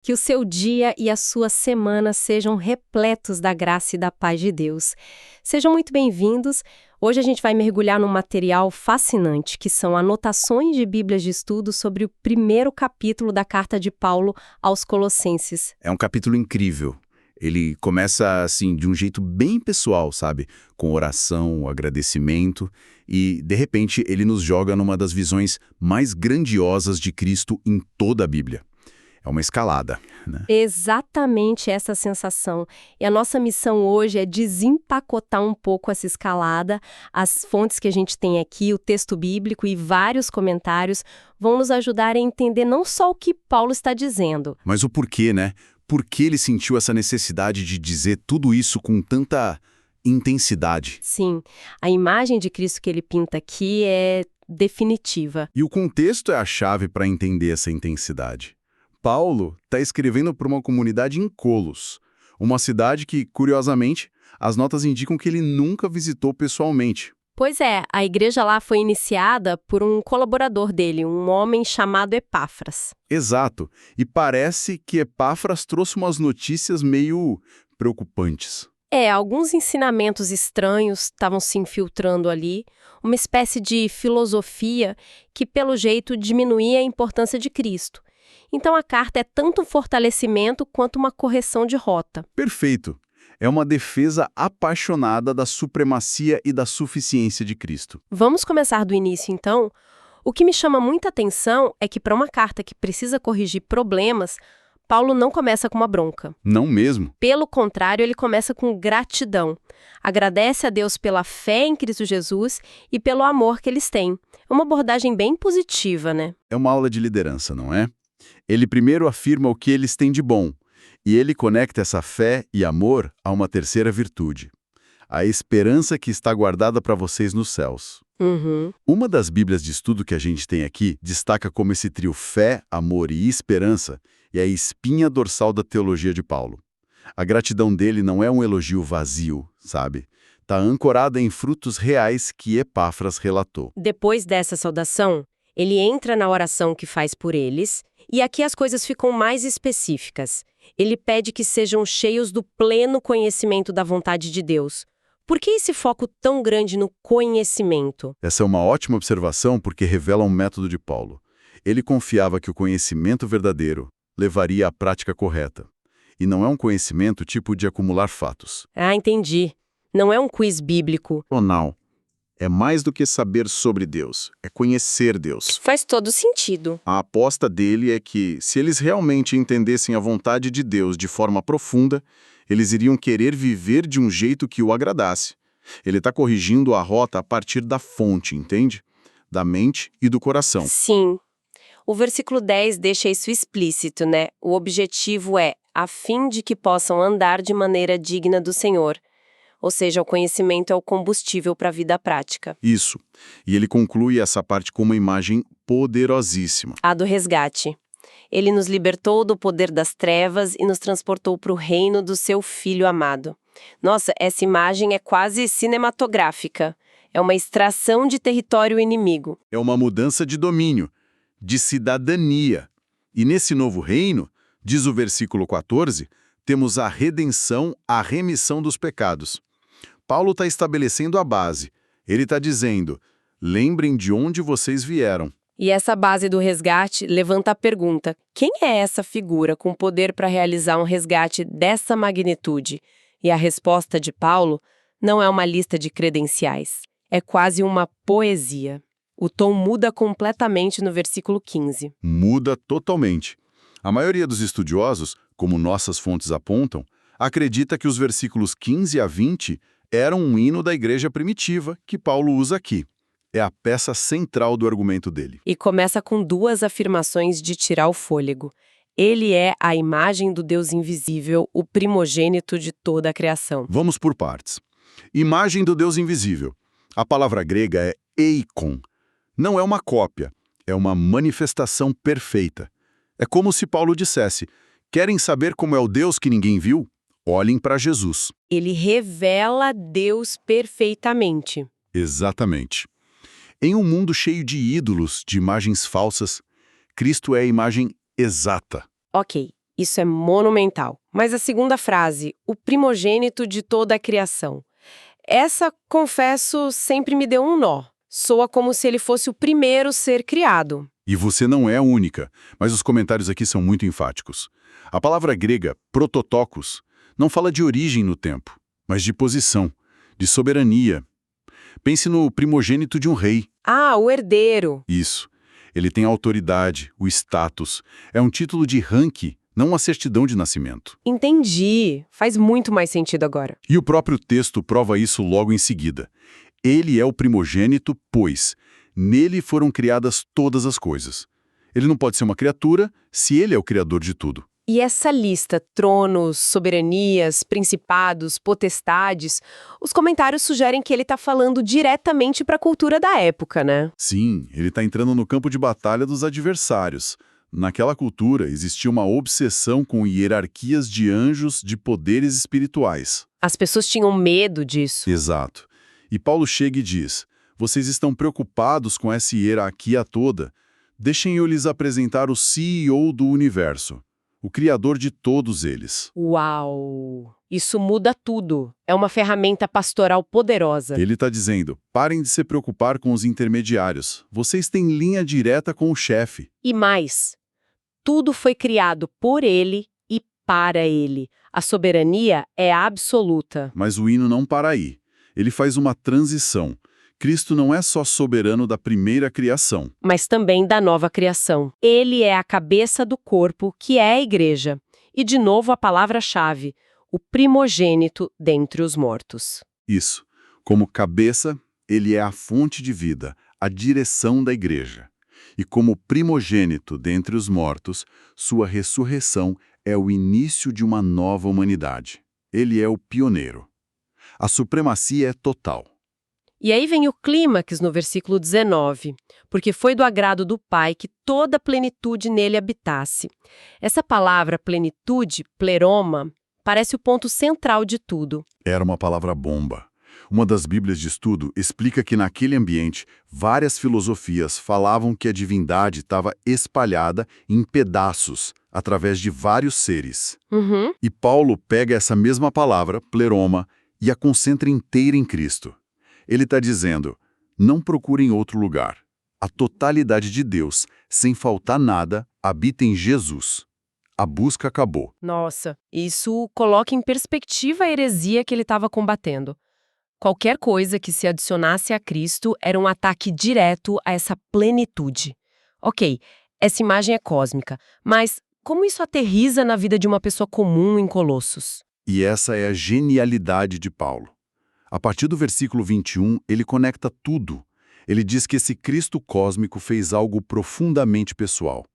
Que o seu dia e a sua semana sejam repletos da graça e da paz de Deus. Sejam muito bem-vindos. Hoje a gente vai mergulhar num material fascinante, que são anotações de Bíblias de estudo sobre o primeiro capítulo da carta de Paulo aos Colossenses. É um capítulo incrível. Ele começa, assim, de um jeito bem pessoal, sabe? Com oração, agradecimento e, de repente, ele nos joga numa das visões mais grandiosas de Cristo em toda a Bíblia. É uma escalada, né? Exatamente essa sensação. E a nossa missão hoje é desempacotar um pouco essa escalada. As fontes que a gente tem aqui, o texto bíblico e vários comentários vão nos ajudar a entender não só o que Paulo está dizendo, Mas o porquê, né? Por que ele sentiu essa necessidade de dizer tudo isso com tanta intensidade? sim, a imagem de Cristo que ele pinta aqui é definitiva. E o contexto é a chave para entender essa intensidade. Paulo está escrevendo para uma comunidade em Colos, uma cidade que, curiosamente, as notas indicam que ele nunca visitou pessoalmente. Pois é, a igreja lá foi iniciada por um colaborador dele, um homem chamado Epáfras. Exato, e parece que Epáfras trouxe umas notícias meio preocupantes. Alguns ensinamentos estranhos estavam se infiltrando ali, uma espécie de filosofia que, pelo jeito, diminuía a importância de Cristo. Então a carta é tanto um fortalecimento quanto uma correção de rota. Perfeito. É uma defesa apaixonada da supremacia e da suficiência de Cristo. Vamos começar do início, então? O que me chama muita atenção é que, para uma carta que precisa corrigir problemas, Paulo não começa com uma bronca. Não mesmo? Pelo contrário, ele começa com gratidão. Agradece a Deus pela fé em Cristo Jesus e pelo amor que eles têm. É uma abordagem bem positiva, né? É uma aula de liderança, não é? Ele primeiro afirma o que eles têm de bom, e ele conecta essa fé e amor a uma terceira virtude, a esperança que está guardada para vocês nos céus. Uma das Bíblias de estudo que a gente tem aqui destaca como esse trio fé, amor e esperança é a espinha dorsal da teologia de Paulo. A gratidão dele não é um elogio vazio, sabe? Está ancorada em frutos reais que Epáfras relatou. Depois dessa saudação, ele entra na oração que faz por eles, e aqui as coisas ficam mais específicas. Ele pede que sejam cheios do pleno conhecimento da vontade de Deus. Por que esse foco tão grande no conhecimento? Essa é uma ótima observação porque revela um método de Paulo. Ele confiava que o conhecimento verdadeiro levaria à prática correta. E não é um conhecimento tipo de acumular fatos. Ah, entendi. Não é um quiz bíblico. Não. É mais do que saber sobre Deus, é conhecer Deus. Faz todo sentido. A aposta dele é que, se eles realmente entendessem a vontade de Deus de forma profunda, eles iriam querer viver de um jeito que o agradasse. Ele está corrigindo a rota a partir da fonte, entende? Da mente e do coração. Sim. O versículo 10 deixa isso explícito, né? O objetivo é a fim de que possam andar de maneira digna do Senhor. Ou seja, o conhecimento é o combustível para a vida prática. Isso. E ele conclui essa parte com uma imagem poderosíssima. A do resgate. Ele nos libertou do poder das trevas e nos transportou para o reino do seu Filho amado. Nossa, essa imagem é quase cinematográfica. É uma extração de território inimigo. É uma mudança de domínio, de cidadania. E nesse novo reino, diz o versículo 14, temos a redenção, a remissão dos pecados. Paulo está estabelecendo a base. Ele está dizendo, lembrem de onde vocês vieram. E essa base do resgate levanta a pergunta: quem é essa figura com poder para realizar um resgate dessa magnitude? E a resposta de Paulo não é uma lista de credenciais. É quase uma poesia. O tom muda completamente no versículo 15. Muda totalmente. A maioria dos estudiosos, como nossas fontes apontam, acredita que os versículos 15 a 20 eram um hino da igreja primitiva que Paulo usa aqui. É a peça central do argumento dele. E começa com duas afirmações de tirar o fôlego. Ele é a imagem do Deus invisível, o primogênito de toda a criação. Vamos por partes. Imagem do Deus invisível. A palavra grega é eikon. Não é uma cópia, é uma manifestação perfeita. É como se Paulo dissesse, querem saber como é o Deus que ninguém viu? Olhem para Jesus. Ele revela Deus perfeitamente. Exatamente. Em um mundo cheio de ídolos, de imagens falsas, Cristo é a imagem exata. Ok, Isso é monumental. Mas a segunda frase, o primogênito de toda a criação. Essa, confesso, sempre me deu um nó. Soa como se ele fosse o primeiro ser criado. E você não é a única, mas os comentários aqui são muito enfáticos. A palavra grega, prototokos, não fala de origem no tempo, mas de posição, de soberania. Pense no primogênito de um rei. Ah, o herdeiro. Isso. Ele tem a autoridade, o status. É um título de ranking, não uma certidão de nascimento. Entendi. Faz muito mais sentido agora. E o próprio texto prova isso logo em seguida. Ele é o primogênito, pois nele foram criadas todas as coisas. Ele não pode ser uma criatura se ele é o criador de tudo. E essa lista, tronos, soberanias, principados, potestades, os comentários sugerem que ele está falando diretamente para a cultura da época, né? Sim, ele está entrando no campo de batalha dos adversários. Naquela cultura, existia uma obsessão com hierarquias de anjos de poderes espirituais. As pessoas tinham medo disso. Exato. E Paulo chega e diz, vocês estão preocupados com essa hierarquia toda? Deixem eu lhes apresentar o CEO do universo, o criador de todos eles. Uau! Isso muda tudo. É uma ferramenta pastoral poderosa. Ele está dizendo, parem de se preocupar com os intermediários. Vocês têm linha direta com o chefe. E mais, tudo foi criado por ele e para ele. A soberania é absoluta. Mas o hino não para aí. Ele faz uma transição. Cristo não é só soberano da primeira criação. Mas também da nova criação. Ele é a cabeça do corpo, que é a igreja. E, de novo, a palavra-chave, o primogênito dentre os mortos. Isso. Como cabeça, ele é a fonte de vida, a direção da igreja. E como primogênito dentre os mortos, sua ressurreição é o início de uma nova humanidade. Ele é o pioneiro. A supremacia é total. E aí vem o clímax no versículo 19, porque foi do agrado do Pai que toda a plenitude nele habitasse. Essa palavra plenitude, pleroma, parece o ponto central de tudo. Era uma palavra bomba. Uma das Bíblias de estudo explica que naquele ambiente, várias filosofias falavam que a divindade estava espalhada em pedaços, através de vários seres. E Paulo pega essa mesma palavra, pleroma, e a concentra inteira em Cristo. Ele está dizendo, não procurem outro lugar. A totalidade de Deus, sem faltar nada, habita em Jesus. A busca acabou. Nossa, isso coloca em perspectiva a heresia que ele estava combatendo. Qualquer coisa que se adicionasse a Cristo era um ataque direto a essa plenitude. Ok, essa imagem é cósmica, mas como isso aterriza na vida de uma pessoa comum em Colossos? E essa é a genialidade de Paulo. A partir do versículo 21, ele conecta tudo. Ele diz que esse Cristo cósmico fez algo profundamente pessoal.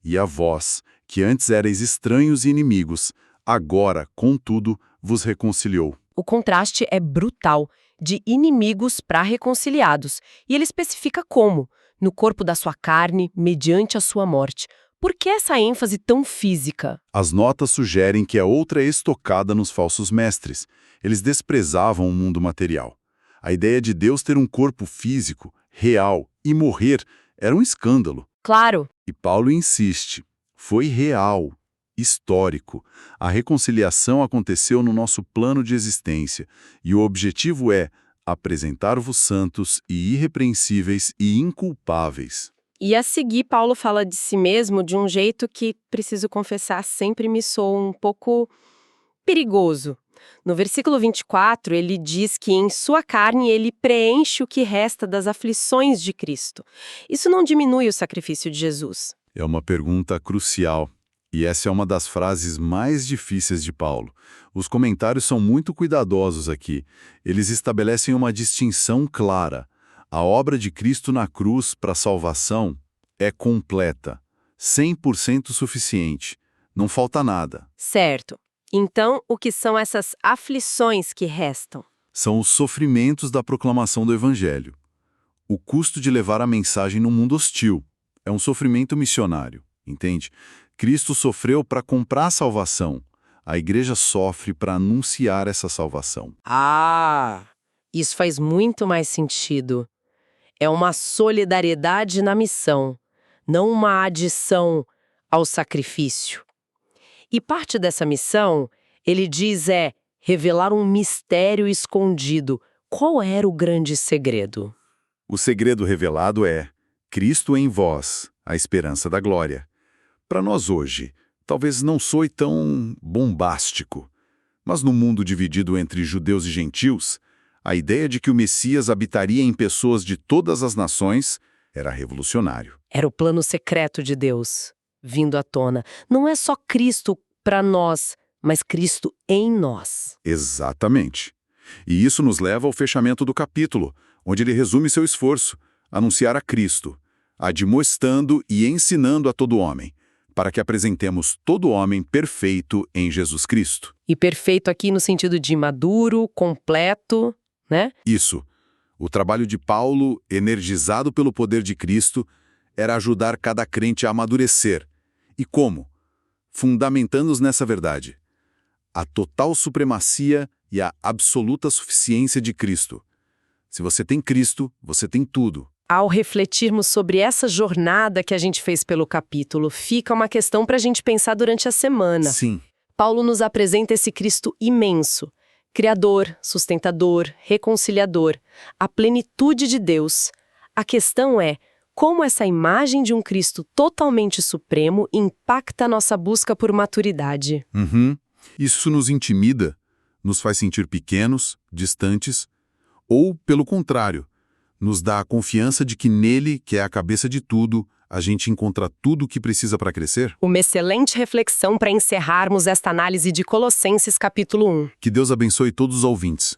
E a vós, que antes erais estranhos e inimigos, agora, contudo, vos reconciliou. O contraste é brutal, de inimigos para reconciliados. E ele especifica como, no corpo da sua carne, mediante a sua morte. Por que essa ênfase tão física? As notas sugerem que a outra é estocada nos falsos mestres. Eles desprezavam o mundo material. A ideia de Deus ter um corpo físico, real, e morrer era um escândalo. Claro. E Paulo insiste. Foi real, histórico. A reconciliação aconteceu no nosso plano de existência. E o objetivo é apresentar-vos santos e irrepreensíveis e inculpáveis. E a seguir, Paulo fala de si mesmo de um jeito que, preciso confessar, sempre me soa um pouco perigoso. No versículo 24, ele diz que em sua carne ele preenche o que resta das aflições de Cristo. Isso não diminui o sacrifício de Jesus. É uma pergunta crucial. E essa é uma das frases mais difíceis de Paulo. Os comentários são muito cuidadosos aqui. Eles estabelecem uma distinção clara. A obra de Cristo na cruz para a salvação é completa, 100% suficiente, não falta nada. Certo. Então, o que são essas aflições que restam? São os sofrimentos da proclamação do Evangelho. O custo de levar a mensagem num mundo hostil. É um sofrimento missionário, entende? Cristo sofreu para comprar a salvação. A igreja sofre para anunciar essa salvação. Ah, isso faz muito mais sentido. É uma solidariedade na missão, não uma adição ao sacrifício. E parte dessa missão, ele diz, é revelar um mistério escondido. Qual era o grande segredo? O segredo revelado é Cristo em vós, a esperança da glória. Para nós hoje, talvez não soe tão bombástico, mas no mundo dividido entre judeus e gentios, a ideia de que o Messias habitaria em pessoas de todas as nações era revolucionário. Era o plano secreto de Deus, vindo à tona. Não é só Cristo para nós, mas Cristo em nós. Exatamente. E isso nos leva ao fechamento do capítulo, onde ele resume seu esforço, anunciar a Cristo, admoestando e ensinando a todo homem, para que apresentemos todo homem perfeito em Jesus Cristo. E perfeito aqui no sentido de maduro, completo, né? Isso. O trabalho de Paulo, energizado pelo poder de Cristo, era ajudar cada crente a amadurecer. E como? Fundamentando-os nessa verdade. A total supremacia e a absoluta suficiência de Cristo. Se você tem Cristo, você tem tudo. Ao refletirmos sobre essa jornada que a gente fez pelo capítulo, fica uma questão para a gente pensar durante a semana. Sim. Paulo nos apresenta esse Cristo imenso, criador, sustentador, reconciliador, a plenitude de Deus. A questão é como essa imagem de um Cristo totalmente supremo impacta a nossa busca por maturidade. Isso nos intimida, nos faz sentir pequenos, distantes, ou, pelo contrário, nos dá a confiança de que nele, que é a cabeça de tudo, a gente encontra tudo o que precisa para crescer? Uma excelente reflexão para encerrarmos esta análise de Colossenses capítulo 1. Que Deus abençoe todos os ouvintes.